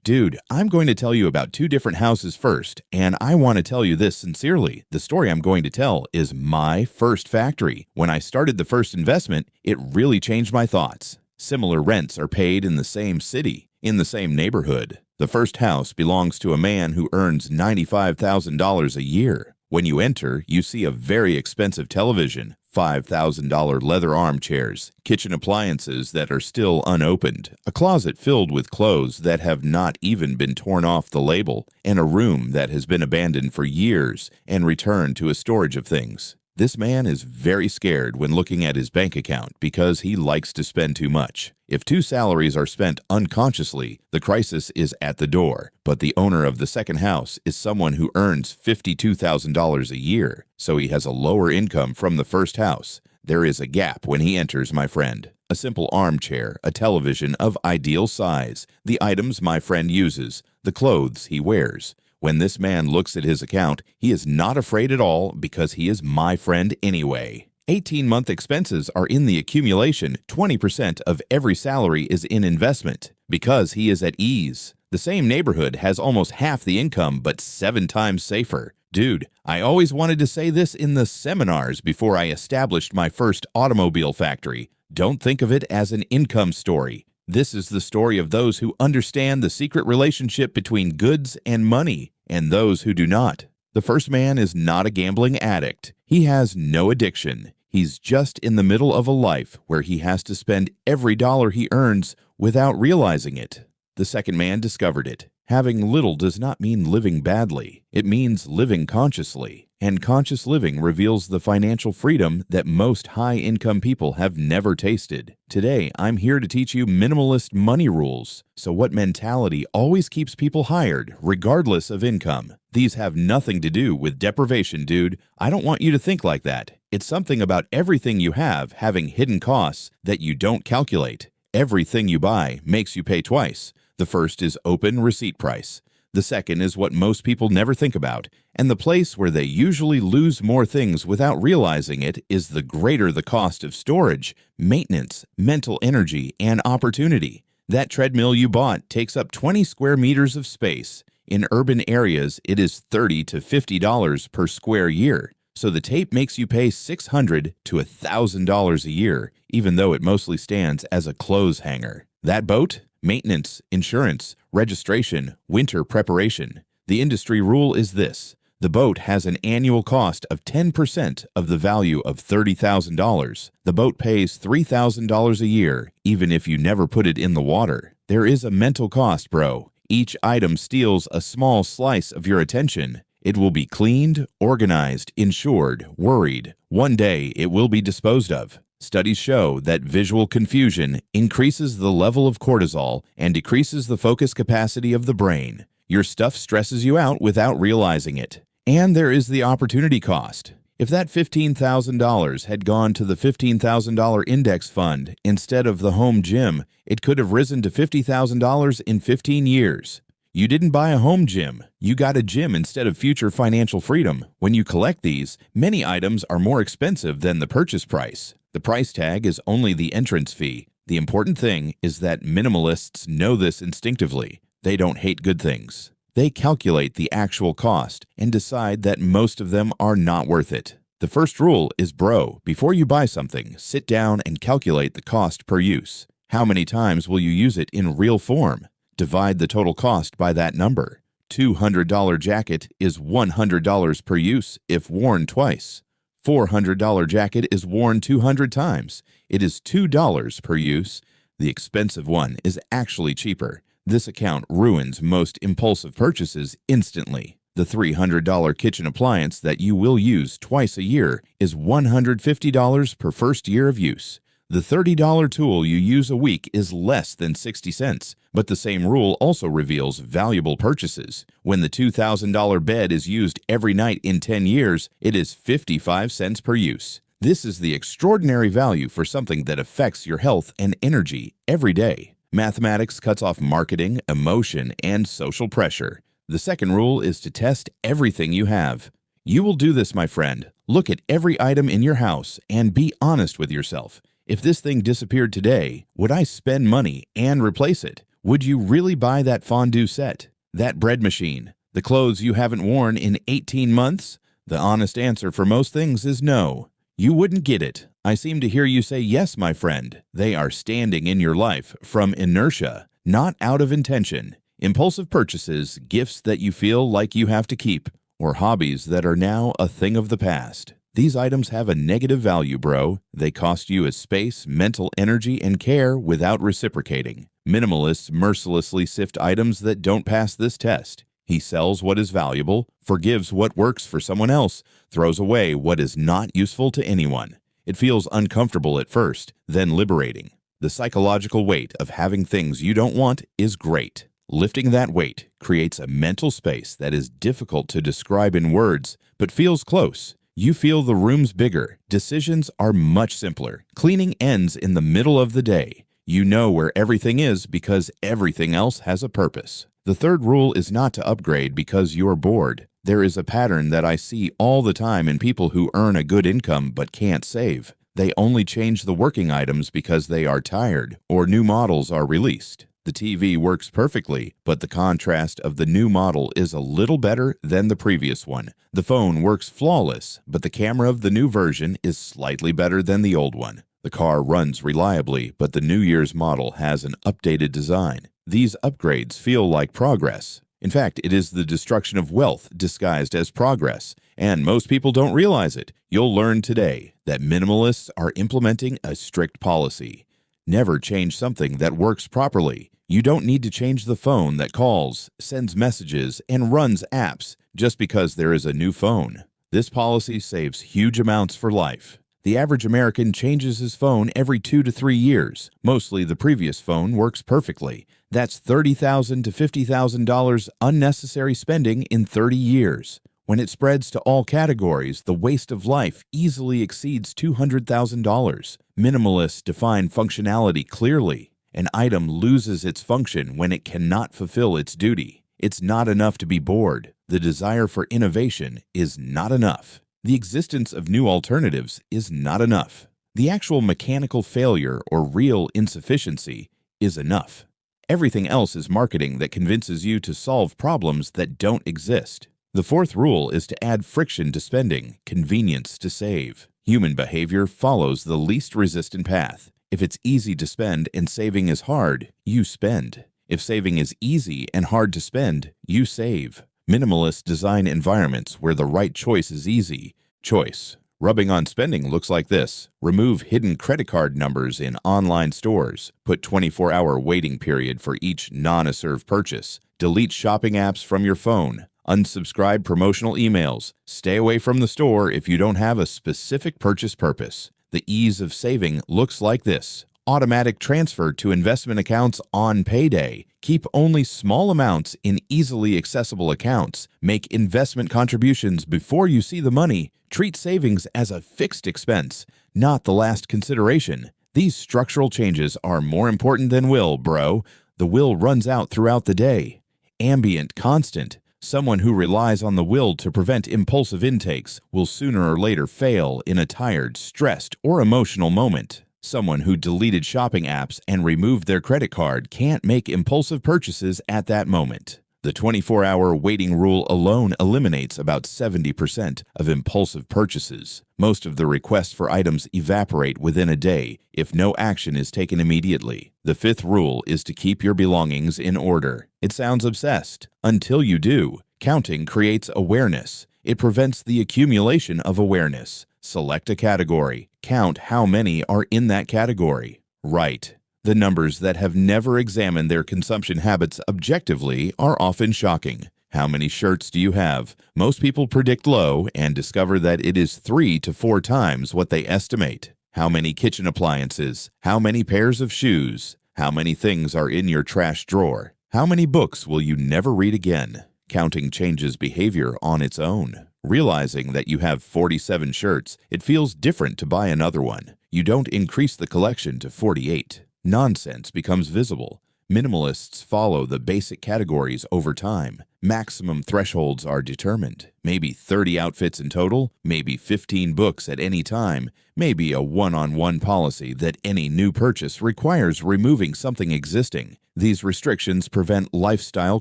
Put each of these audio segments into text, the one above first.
Dude, I'm going to tell you about two different houses first, and I want to tell you this sincerely. The story I'm going to tell is my first factory. When I started the first investment, it really changed my thoughts. Similar rents are paid in the same city, in the same neighborhood. The first house belongs to a man who earns $95,000 a year. When you enter, you see a very expensive television, $5,000 leather armchairs, kitchen appliances that are still unopened, a closet filled with clothes that have not even been torn off the label, and a room that has been abandoned for years and returned to a storage of things. This man is very scared when looking at his bank account because he likes to spend too much. If two salaries are spent unconsciously, the crisis is at the door. But the owner of the second house is someone who earns $52,000 a year, so he has a lower income from the first house. There is a gap when he enters, my friend. A simple armchair, a television of ideal size, the items my friend uses, the clothes he wears. When this man looks at his account, he is not afraid at all because he is my friend anyway. 18-month expenses are in the accumulation. 20% of every salary is in investment because he is at ease. The same neighborhood has almost half the income, but 7 times safer. Dude, I always wanted to say this in the seminars before I established my first automobile factory. Don't think of it as an income story. This is the story of those who understand the secret relationship between goods and money, and those who do not. The first man is not a gambling addict. He has no addiction. He's just in the middle of a life where he has to spend every dollar he earns without realizing it. The second man discovered it. Having little does not mean living badly. It means living consciously. And conscious living reveals the financial freedom that most high-income people have never tasted. Today, I'm here to teach you minimalist money rules. So what mentality always keeps people hired, regardless of income? These have nothing to do with deprivation, dude. I don't want you to think like that. It's something about everything you have having hidden costs that you don't calculate. Everything you buy makes you pay twice. The first is open receipt price. The second is what most people never think about, and the place where they usually lose more things without realizing it is the greater the cost of storage, maintenance, mental energy, and opportunity. That treadmill you bought takes up 20 square meters of space. In urban areas, it is $30 to $50 per square year. So the tape makes you pay $600 to $1,000 a year, even though it mostly stands as a clothes hanger. That boat? Maintenance, insurance, registration, winter preparation. The industry rule is this. The boat has an annual cost of 10% of the value of $30,000. The boat pays $3,000 a year, even if you never put it in the water. There is a mental cost, bro. Each item steals a small slice of your attention. It will be cleaned, organized, insured, worried. One day, it will be disposed of. Studies show that visual confusion increases the level of cortisol and decreases the focus capacity of the brain. Your stuff stresses you out without realizing it. And there is the opportunity cost. If that $15,000 had gone to the $15,000 index fund instead of the home gym, it could have risen to $50,000 in 15 years. You didn't buy a home gym. You got a gym instead of future financial freedom. When you collect these, many items are more expensive than the purchase price. The price tag is only the entrance fee. The important thing is that minimalists know this instinctively. They don't hate good things. They calculate the actual cost and decide that most of them are not worth it. The first rule is, bro, before you buy something, sit down and calculate the cost per use. How many times will you use it in real form? Divide the total cost by that number. $200 jacket is $100 per use if worn twice. $400 jacket is worn 200 times. It is $2 per use. The expensive one is actually cheaper. This account ruins most impulsive purchases instantly. The $300 kitchen appliance that you will use twice a year is $150 per first year of use. The $30 tool you use a week is less than 60 cents, but the same rule also reveals valuable purchases. When the $2,000 bed is used every night in 10 years, it is 55 cents per use. This is the extraordinary value for something that affects your health and energy every day. Mathematics cuts off marketing, emotion, and social pressure. The second rule is to test everything you have. You will do this, my friend. Look at every item in your house and be honest with yourself. If this thing disappeared today, would I spend money and replace it? Would you really buy that fondue set, that bread machine, the clothes you haven't worn in 18 months? The honest answer for most things is no. You wouldn't get it. I seem to hear you say yes, my friend. They are standing in your life from inertia, not out of intention. Impulsive purchases, gifts that you feel like you have to keep, or hobbies that are now a thing of the past. These items have a negative value, bro. They cost you a space, mental energy, and care without reciprocating. Minimalists mercilessly sift items that don't pass this test. He sells what is valuable, forgives what works for someone else, throws away what is not useful to anyone. It feels uncomfortable at first, then liberating. The psychological weight of having things you don't want is great. Lifting that weight creates a mental space that is difficult to describe in words, but feels close. You feel the room's bigger. Decisions are much simpler. Cleaning ends in the middle of the day. You know where everything is because everything else has a purpose. The third rule is not to upgrade because you're bored. There is a pattern that I see all the time in people who earn a good income but can't save. They only change the working items because they are tired or new models are released. The TV works perfectly, but the contrast of the new model is a little better than the previous one. The phone works flawless, but the camera of the new version is slightly better than the old one. The car runs reliably, but the New Year's model has an updated design. These upgrades feel like progress. In fact, it is the destruction of wealth disguised as progress, and most people don't realize it. You'll learn today that minimalists are implementing a strict policy. Never change something that works properly. You don't need to change the phone that calls, sends messages, and runs apps just because there is a new phone. This policy saves huge amounts for life. The average American changes his phone every 2 to 3 years. Mostly the previous phone works perfectly. That's $30,000 to $50,000 unnecessary spending in 30 years. When it spreads to all categories, the waste of life easily exceeds $200,000. Minimalists define functionality clearly. An item loses its function when it cannot fulfill its duty. It's not enough to be bored. The desire for innovation is not enough. The existence of new alternatives is not enough. The actual mechanical failure or real insufficiency is enough. Everything else is marketing that convinces you to solve problems that don't exist. The fourth rule is to add friction to spending, convenience to save. Human behavior follows the least resistant path. If it's easy to spend and saving is hard, you spend. If saving is easy and hard to spend, you save. Minimalists design environments where the right choice is easy. Choice. Rubbing on spending looks like this. Remove hidden credit card numbers in online stores. Put 24-hour waiting period for each non-serve purchase. Delete shopping apps from your phone. Unsubscribe promotional emails. Stay away from the store if you don't have a specific purchase purpose. The ease of saving looks like this. Automatic transfer to investment accounts on payday. Keep only small amounts in easily accessible accounts. Make investment contributions before you see the money. Treat savings as a fixed expense, not the last consideration. These structural changes are more important than will, bro. The will runs out throughout the day. Ambient constant. Someone who relies on the will to prevent impulsive intakes will sooner or later fail in a tired, stressed, or emotional moment. Someone who deleted shopping apps and removed their credit card can't make impulsive purchases at that moment. The 24-hour waiting rule alone eliminates about 70% of impulsive purchases. Most of the requests for items evaporate within a day if no action is taken immediately. The fifth rule is to keep your belongings in order. It sounds obsessed until you do. Counting creates awareness. It prevents the accumulation of awareness. Select a category. Count how many are in that category. Write. The numbers that have never examined their consumption habits objectively are often shocking. How many shirts do you have? Most people predict low and discover that it is 3 to 4 times what they estimate. How many kitchen appliances? How many pairs of shoes? How many things are in your trash drawer? How many books will you never read again? Counting changes behavior on its own. Realizing that you have 47 shirts, it feels different to buy another one. You don't increase the collection to 48. Nonsense becomes visible. Minimalists follow the basic categories over time. Maximum thresholds are determined. Maybe 30 outfits in total, maybe 15 books at any time, maybe a one-on-one policy that any new purchase requires removing something existing. These restrictions prevent lifestyle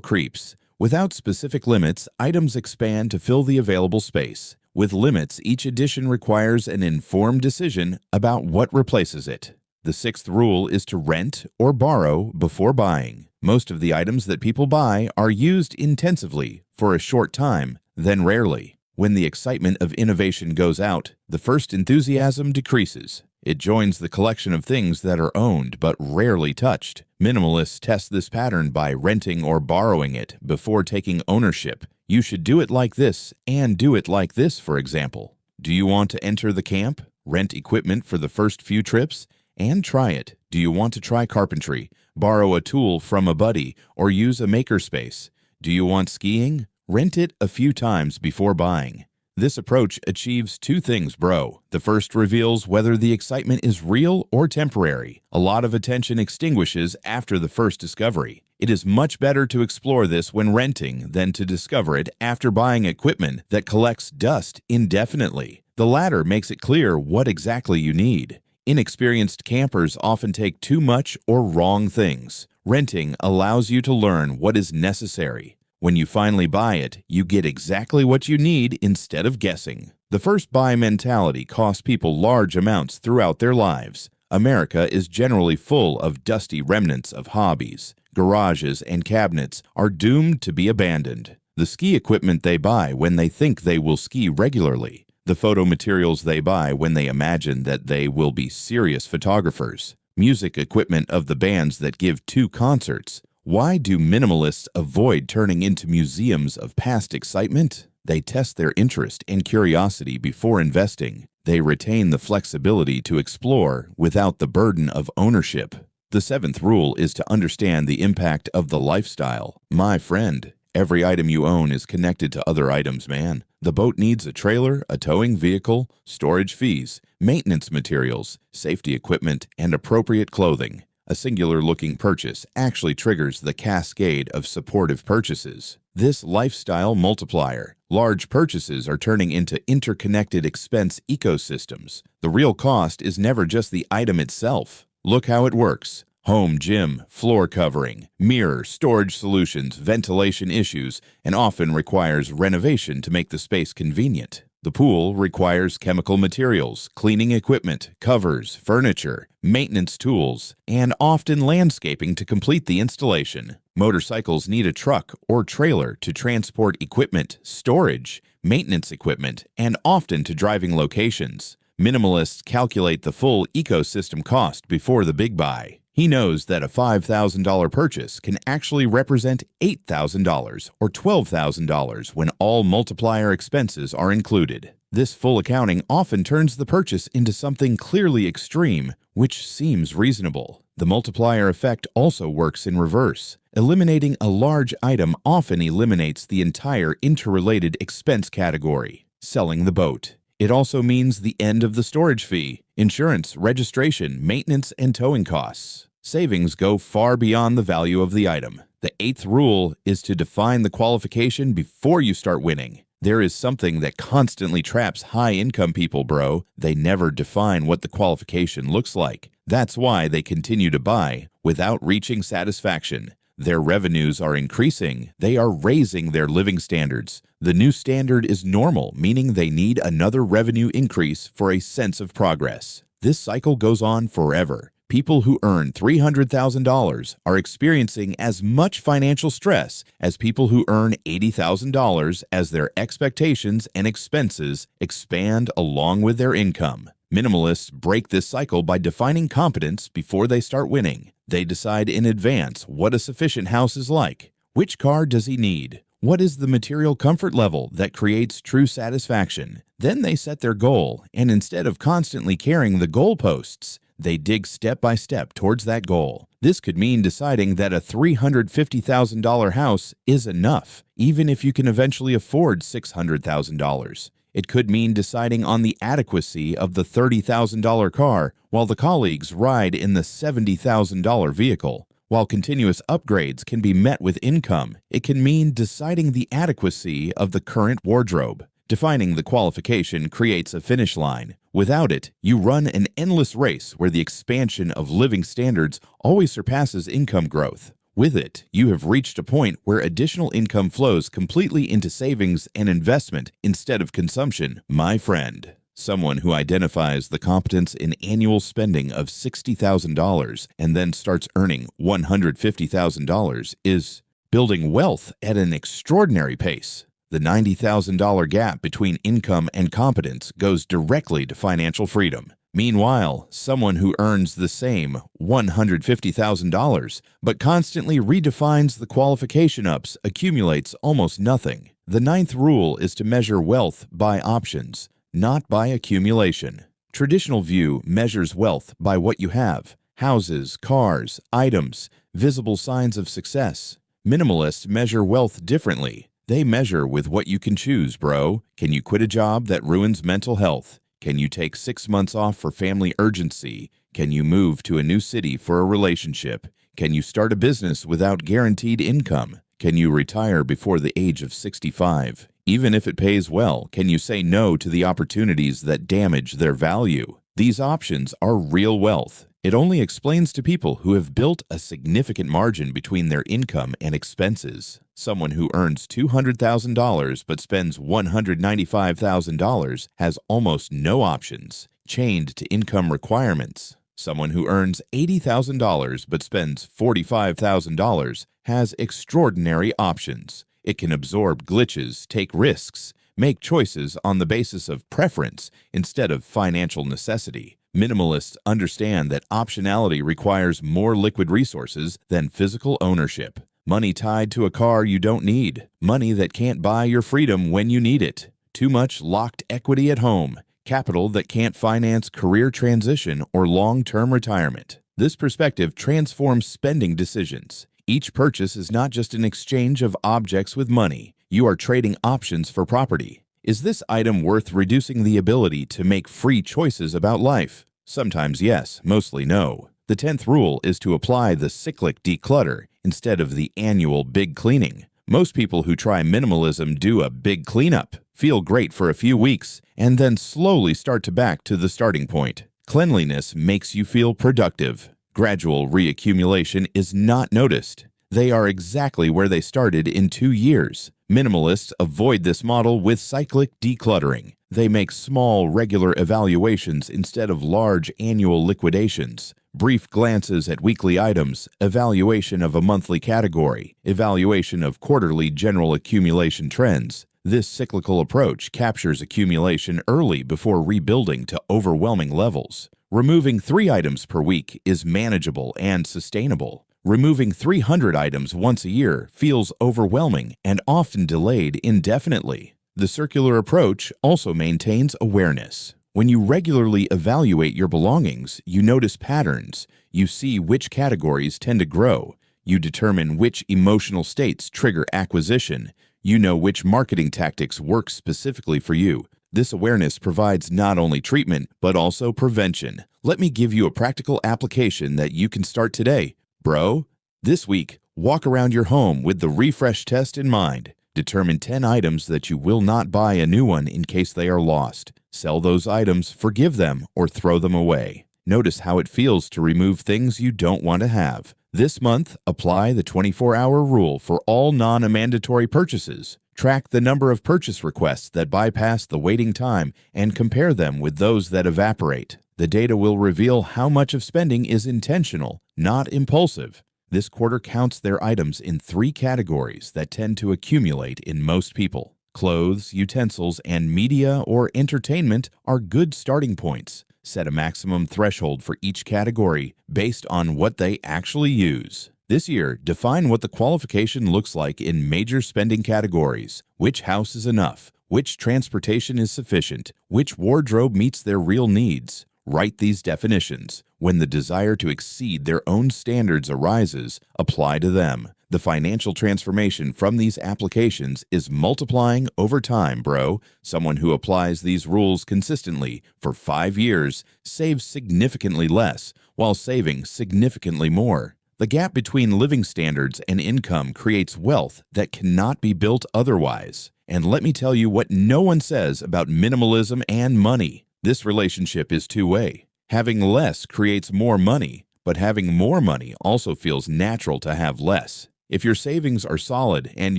creeps. Without specific limits, items expand to fill the available space. With limits, each addition requires an informed decision about what replaces it. The sixth rule is to rent or borrow before buying. Most of the items that people buy are used intensively for a short time, then rarely. When the excitement of innovation goes out, the first enthusiasm decreases. It joins the collection of things that are owned but rarely touched. Minimalists test this pattern by renting or borrowing it before taking ownership. You should do it like this and do it like this, for example. Do you want to enter the camp? Rent equipment for the first few trips? And try it. Do you want to try carpentry? Borrow a tool from a buddy or use a makerspace? Do you want skiing? Rent it a few times before buying. This approach achieves two things, bro. The first reveals whether the excitement is real or temporary. A lot of attention extinguishes after the first discovery. It is much better to explore this when renting than to discover it after buying equipment that collects dust indefinitely. The latter makes it clear what exactly you need. Inexperienced campers often take too much or wrong things. Renting allows you to learn what is necessary. When you finally buy it, you get exactly what you need instead of guessing. The first buy mentality costs people large amounts throughout their lives. America is generally full of dusty remnants of hobbies. Garages and cabinets are doomed to be abandoned. The ski equipment they buy when they think they will ski regularly. The photo materials they buy when they imagine that they will be serious photographers. Music equipment of the bands that give 2 concerts. Why do minimalists avoid turning into museums of past excitement? They test their interest and curiosity before investing. They retain the flexibility to explore without the burden of ownership. The 7th rule is to understand the impact of the lifestyle. My friend, every item you own is connected to other items, man. The boat needs a trailer, a towing vehicle, storage fees, maintenance materials, safety equipment, and appropriate clothing. A singular-looking purchase actually triggers the cascade of supportive purchases. This lifestyle multiplier. Large purchases are turning into interconnected expense ecosystems. The real cost is never just the item itself. Look how it works. Home gym, floor covering, mirror, storage solutions, ventilation issues, and often requires renovation to make the space convenient. The pool requires chemical materials, cleaning equipment, covers, furniture, maintenance tools, and often landscaping to complete the installation. Motorcycles need a truck or trailer to transport equipment, storage, maintenance equipment, and often to driving locations. Minimalists calculate the full ecosystem cost before the big buy. He knows that a $5,000 purchase can actually represent $8,000 or $12,000 when all multiplier expenses are included. This full accounting often turns the purchase into something clearly extreme, which seems reasonable. The multiplier effect also works in reverse. Eliminating a large item often eliminates the entire interrelated expense category, selling the boat. It also means the end of the storage fee, insurance, registration, maintenance, and towing costs. Savings go far beyond the value of the item. The 8th rule is to define the qualification before you start winning. There is something that constantly traps high-income people, bro. They never define what the qualification looks like. That's why they continue to buy without reaching satisfaction. Their revenues are increasing. They are raising their living standards. The new standard is normal, meaning they need another revenue increase for a sense of progress. This cycle goes on forever. People who earn $300,000 are experiencing as much financial stress as people who earn $80,000 as their expectations and expenses expand along with their income. Minimalists break this cycle by defining competence before they start winning. They decide in advance what a sufficient house is like. Which car does he need? What is the material comfort level that creates true satisfaction? Then they set their goal, and instead of constantly carrying the goalposts, they dig step by step towards that goal. This could mean deciding that a $350,000 house is enough, even if you can eventually afford $600,000. It could mean deciding on the adequacy of the $30,000 car while the colleagues ride in the $70,000 vehicle. While continuous upgrades can be met with income, it can mean deciding the adequacy of the current wardrobe. Defining the qualification creates a finish line. Without it, you run an endless race where the expansion of living standards always surpasses income growth. With it, you have reached a point where additional income flows completely into savings and investment instead of consumption, my friend. Someone who identifies the competence in annual spending of $60,000 and then starts earning $150,000 is building wealth at an extraordinary pace. The $90,000 gap between income and competence goes directly to financial freedom. Meanwhile, someone who earns the same $150,000 but constantly redefines the qualification ups accumulates almost nothing. The ninth rule is to measure wealth by options, not by accumulation. Traditional view measures wealth by what you have: houses, cars, items, visible signs of success. Minimalists measure wealth differently. They measure with what you can choose, bro. Can you quit a job that ruins mental health? Can you take 6 months off for family urgency? Can you move to a new city for a relationship? Can you start a business without guaranteed income? Can you retire before the age of 65? Even if it pays well, can you say no to the opportunities that damage their value? These options are real wealth. It only explains to people who have built a significant margin between their income and expenses. Someone who earns $200,000 but spends $195,000 has almost no options, chained to income requirements. Someone who earns $80,000 but spends $45,000 has extraordinary options. It can absorb glitches, take risks, make choices on the basis of preference instead of financial necessity. Minimalists understand that optionality requires more liquid resources than physical ownership. Money tied to a car you don't need. Money that can't buy your freedom when you need it. Too much locked equity at home. Capital that can't finance career transition or long-term retirement. This perspective transforms spending decisions. Each purchase is not just an exchange of objects with money. You are trading options for property. Is this item worth reducing the ability to make free choices about life? Sometimes yes, mostly no. The 10th rule is to apply the cyclic declutter instead of the annual big cleaning. Most people who try minimalism do a big cleanup, feel great for a few weeks, and then slowly start to back to the starting point. Cleanliness makes you feel productive. Gradual reaccumulation is not noticed. They are exactly where they started in 2 years. Minimalists avoid this model with cyclic decluttering. They make small, regular evaluations instead of large annual liquidations. Brief glances at weekly items, evaluation of a monthly category, evaluation of quarterly general accumulation trends. This cyclical approach captures accumulation early before rebuilding to overwhelming levels. Removing 3 items per week is manageable and sustainable. Removing 300 items once a year feels overwhelming and often delayed indefinitely. The circular approach also maintains awareness. When you regularly evaluate your belongings, you notice patterns. You see which categories tend to grow. You determine which emotional states trigger acquisition. You know which marketing tactics work specifically for you. This awareness provides not only treatment, but also prevention. Let me give you a practical application that you can start today. Bro, this week, walk around your home with the refresh test in mind. Determine 10 items that you will not buy a new one in case they are lost. Sell those items, forgive them, or throw them away. Notice how it feels to remove things you don't want to have. This month, apply the 24-hour rule for all non-mandatory purchases. Track the number of purchase requests that bypass the waiting time and compare them with those that evaporate. The data will reveal how much of spending is intentional, not impulsive. This quarter counts their items in 3 categories that tend to accumulate in most people. Clothes, utensils, and media or entertainment are good starting points. Set a maximum threshold for each category based on what they actually use. This year, define what the qualification looks like in major spending categories. Which house is enough? Which transportation is sufficient? Which wardrobe meets their real needs? Write these definitions. When the desire to exceed their own standards arises, apply to them. The financial transformation from these applications is multiplying over time, bro. Someone who applies these rules consistently for 5 years saves significantly less while saving significantly more. The gap between living standards and income creates wealth that cannot be built otherwise. And let me tell you what no one says about minimalism and money. This relationship is two-way. Having less creates more money, but having more money also feels natural to have less. If your savings are solid and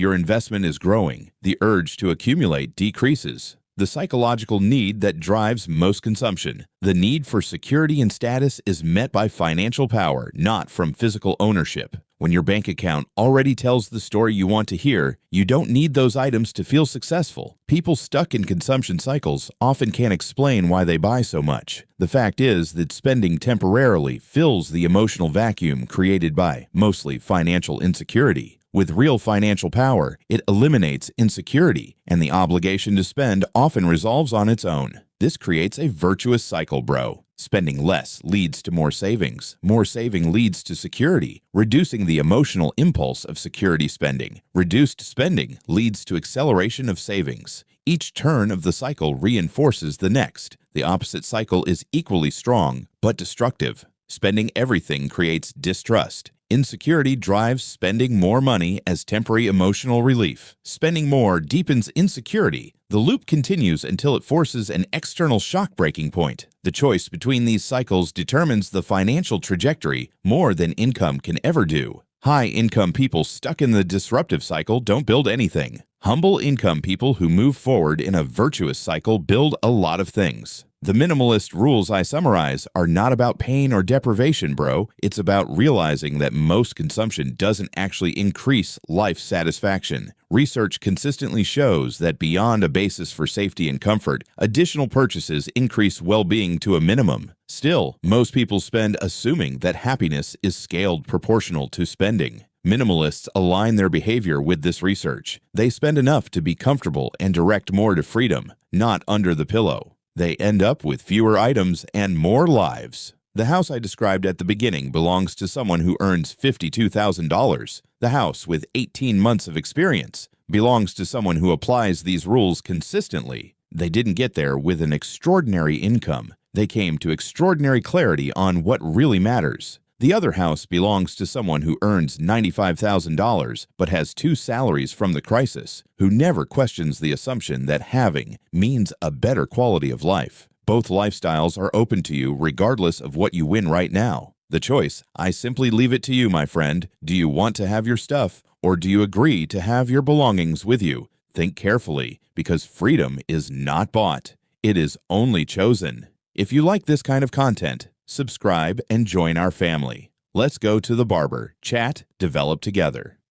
your investment is growing, the urge to accumulate decreases. The psychological need that drives most consumption, the need for security and status, is met by financial power, not from physical ownership. When your bank account already tells the story you want to hear, you don't need those items to feel successful. People stuck in consumption cycles often can't explain why they buy so much. The fact is that spending temporarily fills the emotional vacuum created by mostly financial insecurity. With real financial power, it eliminates insecurity, and the obligation to spend often resolves on its own. This creates a virtuous cycle, bro. Spending less leads to more savings. More saving leads to security, reducing the emotional impulse of security spending. Reduced spending leads to acceleration of savings. Each turn of the cycle reinforces the next. The opposite cycle is equally strong, but destructive. Spending everything creates distrust. Insecurity drives spending more money as temporary emotional relief. Spending more deepens insecurity. The loop continues until it forces an external shock breaking point. The choice between these cycles determines the financial trajectory more than income can ever do. High-income people stuck in the disruptive cycle don't build anything. Humble income people who move forward in a virtuous cycle build a lot of things. The minimalist rules I summarize are not about pain or deprivation, bro. It's about realizing that most consumption doesn't actually increase life satisfaction. Research consistently shows that beyond a basis for safety and comfort, additional purchases increase well-being to a minimum. Still, most people spend assuming that happiness is scaled proportional to spending. Minimalists align their behavior with this research. They spend enough to be comfortable and direct more to freedom, not under the pillow. They end up with fewer items and more lives. The house I described at the beginning belongs to someone who earns $52,000. The house with 18 months of experience belongs to someone who applies these rules consistently. They didn't get there with an extraordinary income. They came to extraordinary clarity on what really matters. The other house belongs to someone who earns $95,000 but has 2 salaries from the crisis, who never questions the assumption that having means a better quality of life. Both lifestyles are open to you regardless of what you win right now. The choice, I simply leave it to you, my friend. Do you want to have your stuff, or do you agree to have your belongings with you? Think carefully, because freedom is not bought. It is only chosen. If you like this kind of content, subscribe and join our family. Let's go to the barber, chat, develop together.